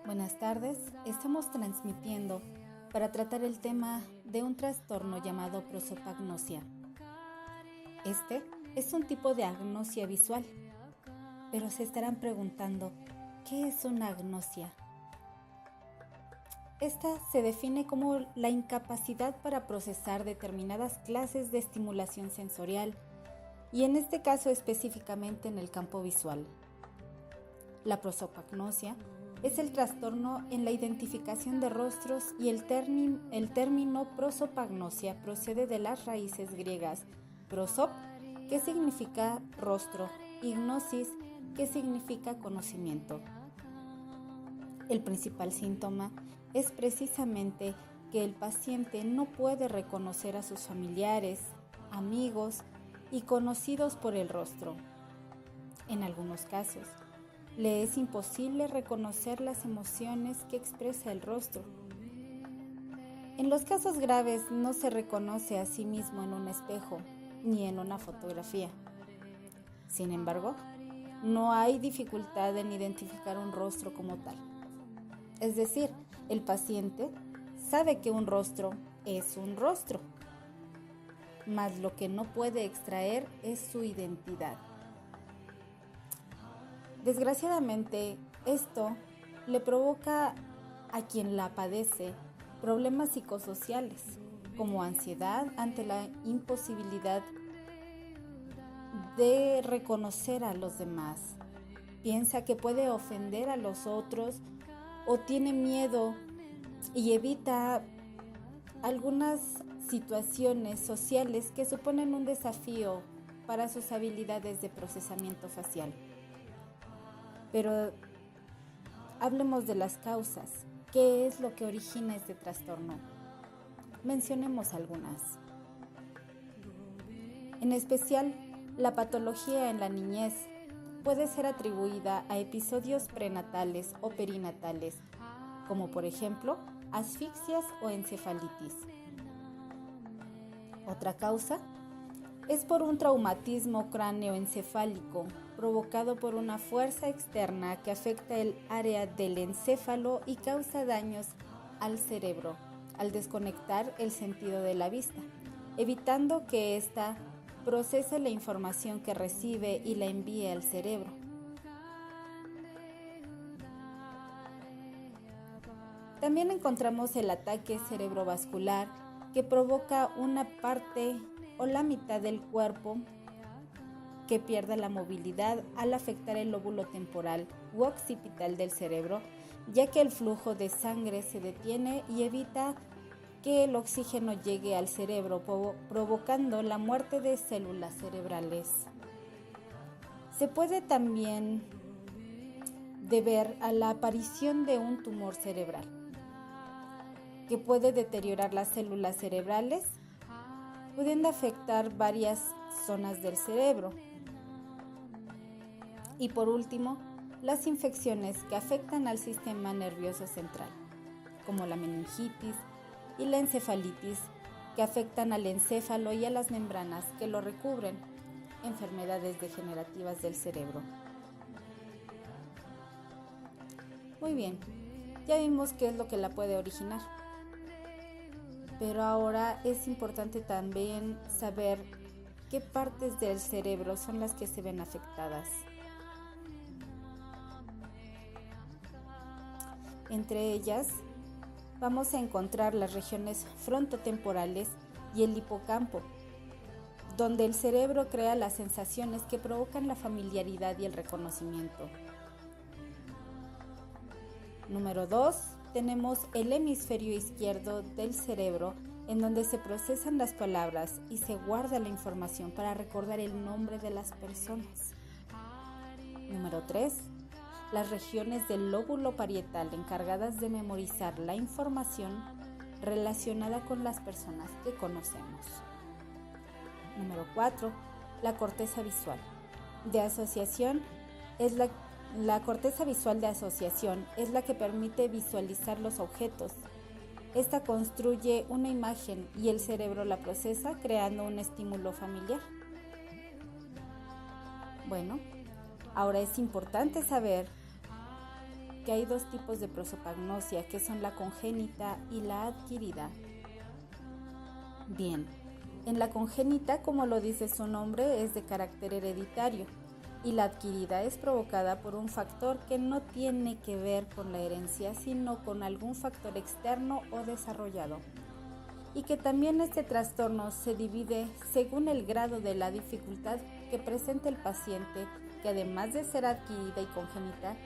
Buenas tardes, estamos transmitiendo para tratar el tema de un trastorno llamado prosopagnosia. Este es un tipo de agnosia visual, pero se estarán preguntando, ¿qué es una agnosia? Esta se define como la incapacidad para procesar determinadas clases de estimulación sensorial y en este caso específicamente en el campo visual. La prosopagnosia es el trastorno en la identificación de rostros y el término prosopagnosia procede de las raíces griegas prosop, que significa rostro, y gnosis, que significa conocimiento. El principal síntoma es precisamente que el paciente no puede reconocer a sus familiares, amigos y conocidos por el rostro. En algunos casos, le es imposible reconocer las emociones que expresa el rostro. En los casos graves no se reconoce a sí mismo en un espejo ni en una fotografía. Sin embargo, no hay dificultad en identificar un rostro como tal. Es decir, el paciente sabe que un rostro es un rostro, mas lo que no puede extraer es su identidad. Desgraciadamente, esto le provoca a quien la padece problemas psicosociales, como ansiedad ante la imposibilidad de reconocer a los demás. Piensa que puede ofender a los otros o tiene miedo y evita algunas situaciones sociales que suponen un desafío para sus habilidades de procesamiento facial. Pero hablemos de las causas. ¿Qué es lo que origina este trastorno? Mencionemos algunas. En especial, la patología en la niñez puede ser atribuida a episodios prenatales o perinatales, como por ejemplo, asfixias o encefalitis. Otra causa es por un traumatismo cráneoencefálico provocado por una fuerza externa que afecta el área del encéfalo y causa daños al cerebro al desconectar el sentido de la vista, evitando que ésta procese la información que recibe y la envíe al cerebro. También encontramos el ataque cerebrovascular que provoca una parte o la mitad del cuerpo que pierde la movilidad al afectar el lóbulo temporal u occipital del cerebro, ya que el flujo de sangre se detiene y evita que el oxígeno llegue al cerebro, provocando la muerte de células cerebrales. Se puede también deber a la aparición de un tumor cerebral, que puede deteriorar las células cerebrales, pudiendo afectar varias zonas del cerebro. Y por último, las infecciones que afectan al sistema nervioso central, como la meningitis y la encefalitis, que afectan al encéfalo y a las membranas que lo recubren, enfermedades degenerativas del cerebro. Muy bien, ya vimos qué es lo que la puede originar. Pero ahora es importante también saber qué partes del cerebro son las que se ven afectadas. Entre ellas, vamos a encontrar las regiones frontotemporales y el hipocampo, donde el cerebro crea las sensaciones que provocan la familiaridad y el reconocimiento. Número 2, tenemos el hemisferio izquierdo del cerebro, en donde se procesan las palabras y se guarda la información para recordar el nombre de las personas. Número 3, las regiones del lóbulo parietal encargadas de memorizar la información relacionada con las personas que conocemos. Número 4, la corteza visual de asociación es la corteza visual de asociación es la que permite visualizar los objetos. Esta construye una imagen y el cerebro la procesa creando un estímulo familiar. Bueno, Ahora es importante saber que hay dos tipos de prosopagnosia, que son la congénita y la adquirida. Bien, en la congénita, como lo dice su nombre, es de carácter hereditario, y la adquirida es provocada por un factor que no tiene que ver con la herencia, sino con algún factor externo o desarrollado. Y que también este trastorno se divide según el grado de la dificultad que presenta el paciente, que además de ser adquirida y congénita,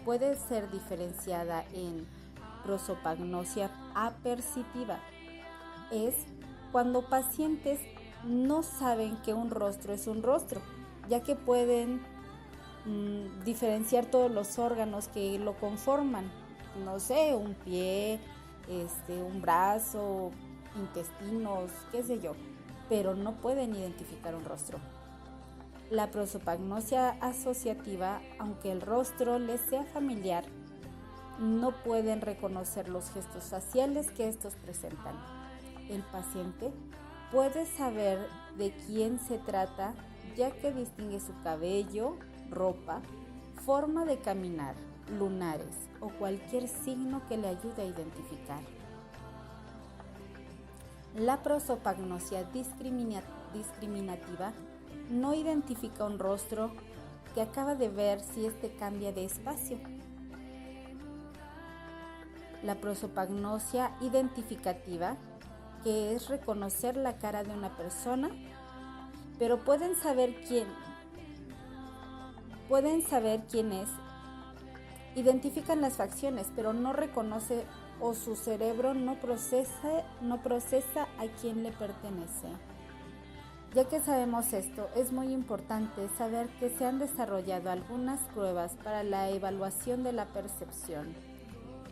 puede ser diferenciada en prosopagnosia apercitiva. Es cuando pacientes no saben que un rostro es un rostro, ya que pueden diferenciar todos los órganos que lo conforman, no sé, un pie, un brazo, intestinos, qué sé yo, pero no pueden identificar un rostro. La prosopagnosia asociativa, aunque el rostro les sea familiar, no pueden reconocer los gestos faciales que estos presentan. El paciente puede saber de quién se trata, ya que distingue su cabello, ropa, forma de caminar, lunares o cualquier signo que le ayude a identificar. La prosopagnosia discriminativa no identifica un rostro que acaba de ver si este cambia de espacio. La prosopagnosia identificativa, que es reconocer la cara de una persona, pero pueden saber quién es, identifican las facciones, pero no reconoce o su cerebro no procesa a quién le pertenece. Ya que sabemos esto, es muy importante saber que se han desarrollado algunas pruebas para la evaluación de la percepción,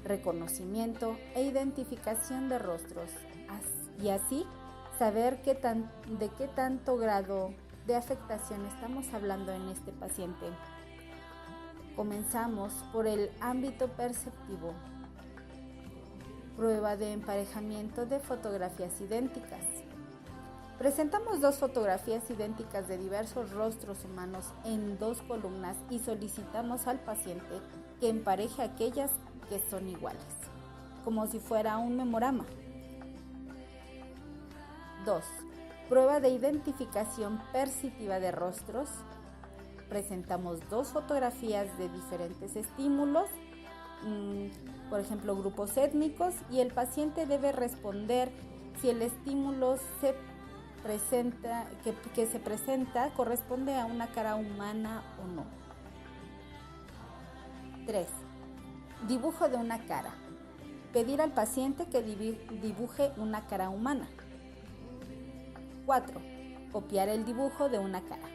reconocimiento e identificación de rostros, y así saber de qué tanto grado de afectación estamos hablando en este paciente. Comenzamos por el ámbito perceptivo. Prueba de emparejamiento de fotografías idénticas. Presentamos dos fotografías idénticas de diversos rostros humanos en dos columnas y solicitamos al paciente que empareje aquellas que son iguales, como si fuera un memorama. 2. Prueba de identificación percitiva de rostros. Presentamos dos fotografías de diferentes estímulos, por ejemplo, grupos étnicos, y el paciente debe responder si el estímulo que se presenta corresponde a una cara humana o no. 3. Dibujo de una cara. Pedir al paciente que dibuje una cara humana. 4. Copiar el dibujo de una cara.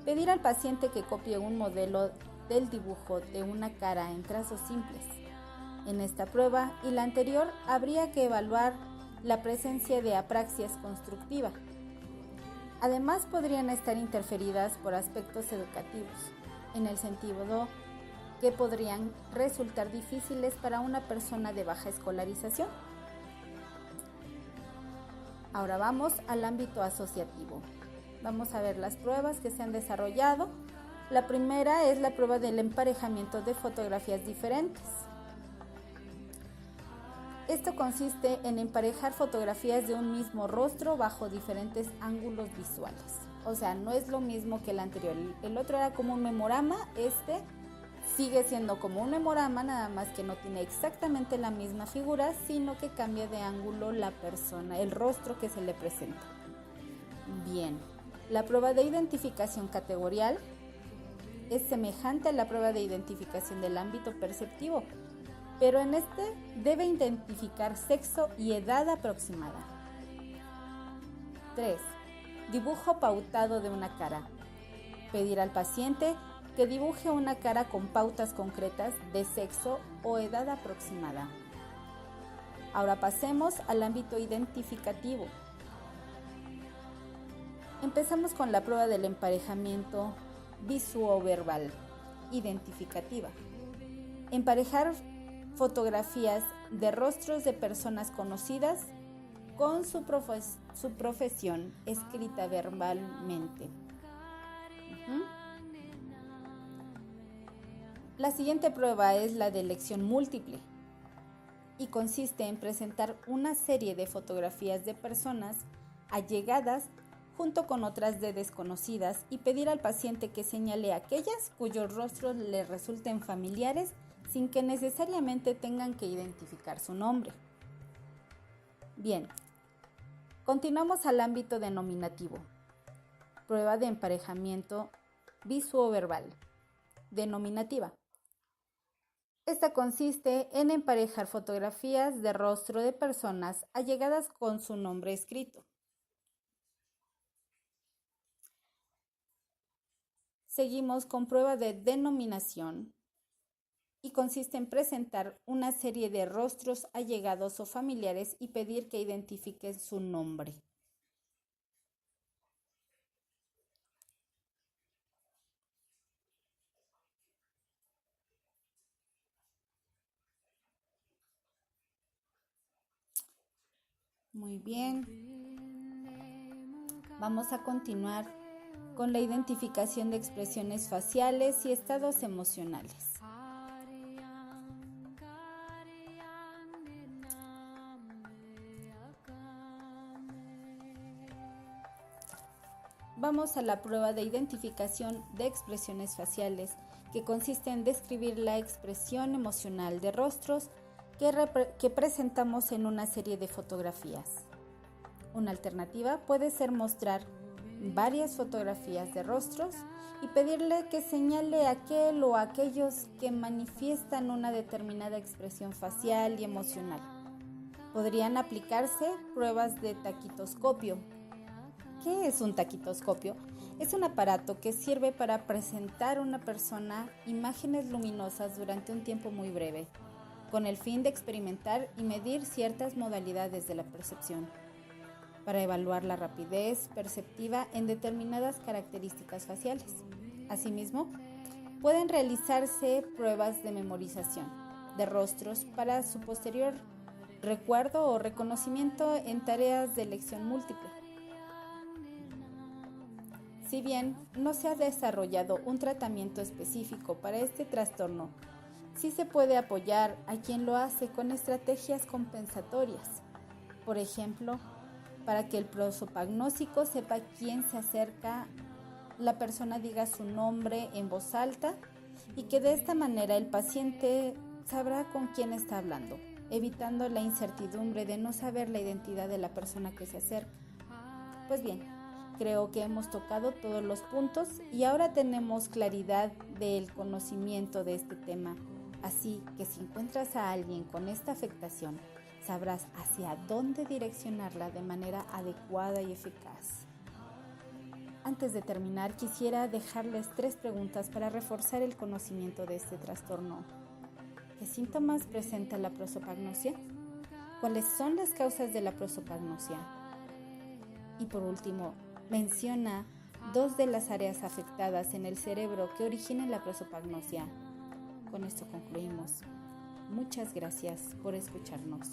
Pedir al paciente que copie un modelo del dibujo de una cara en trazos simples. En esta prueba y la anterior habría que evaluar la presencia de apraxias constructiva. Además, podrían estar interferidas por aspectos educativos, en el sentido que podrían resultar difíciles para una persona de baja escolarización. Ahora vamos al ámbito asociativo. Vamos a ver las pruebas que se han desarrollado. La primera es la prueba del emparejamiento de fotografías diferentes. Esto consiste en emparejar fotografías de un mismo rostro bajo diferentes ángulos visuales. O sea, no es lo mismo que el anterior. El otro era como un memorama, este sigue siendo como un memorama, nada más que no tiene exactamente la misma figura, sino que cambia de ángulo la persona, el rostro que se le presenta. Bien, la prueba de identificación categorial es semejante a la prueba de identificación del ámbito perceptivo, pero en este debe identificar sexo y edad aproximada. 3. Dibujo pautado de una cara. Pedir al paciente que dibuje una cara con pautas concretas de sexo o edad aproximada. Ahora pasemos al ámbito identificativo. Empezamos con la prueba del emparejamiento visuoverbal identificativa. Emparejar fotografías de rostros de personas conocidas con su profesión escrita verbalmente. La siguiente prueba es la de elección múltiple y consiste en presentar una serie de fotografías de personas allegadas junto con otras de desconocidas y pedir al paciente que señale aquellas cuyos rostros le resulten familiares sin que necesariamente tengan que identificar su nombre. Bien, continuamos al ámbito denominativo. Prueba de emparejamiento visuoverbal. Denominativa. Esta consiste en emparejar fotografías de rostro de personas allegadas con su nombre escrito. Seguimos con prueba de denominación y consiste en presentar una serie de rostros allegados o familiares y pedir que identifiquen su nombre. Muy bien. Vamos a continuar con la identificación de expresiones faciales y estados emocionales. Vamos a la prueba de identificación de expresiones faciales, que consiste en describir la expresión emocional de rostros que presentamos en una serie de fotografías. Una alternativa puede ser mostrar varias fotografías de rostros y pedirle que señale aquel o aquellos que manifiestan una determinada expresión facial y emocional. Podrían aplicarse pruebas de taquitoscopio. ¿Qué es un taquitoscopio? Es un aparato que sirve para presentar a una persona imágenes luminosas durante un tiempo muy breve, con el fin de experimentar y medir ciertas modalidades de la percepción, para evaluar la rapidez perceptiva en determinadas características faciales. Asimismo, pueden realizarse pruebas de memorización de rostros para su posterior recuerdo o reconocimiento en tareas de elección múltiple. Si bien no se ha desarrollado un tratamiento específico para este trastorno, sí se puede apoyar a quien lo hace con estrategias compensatorias. Por ejemplo, para que el prosopagnóstico sepa quién se acerca, la persona diga su nombre en voz alta y que de esta manera el paciente sabrá con quién está hablando, evitando la incertidumbre de no saber la identidad de la persona que se acerca. Pues bien, creo que hemos tocado todos los puntos y ahora tenemos claridad del conocimiento de este tema. Así que si encuentras a alguien con esta afectación, sabrás hacia dónde direccionarla de manera adecuada y eficaz. Antes de terminar, quisiera dejarles 3 preguntas para reforzar el conocimiento de este trastorno. ¿Qué síntomas presenta la prosopagnosia? ¿Cuáles son las causas de la prosopagnosia? Y por último, menciona 2 de las áreas afectadas en el cerebro que originan la prosopagnosia. Con esto concluimos. Muchas gracias por escucharnos.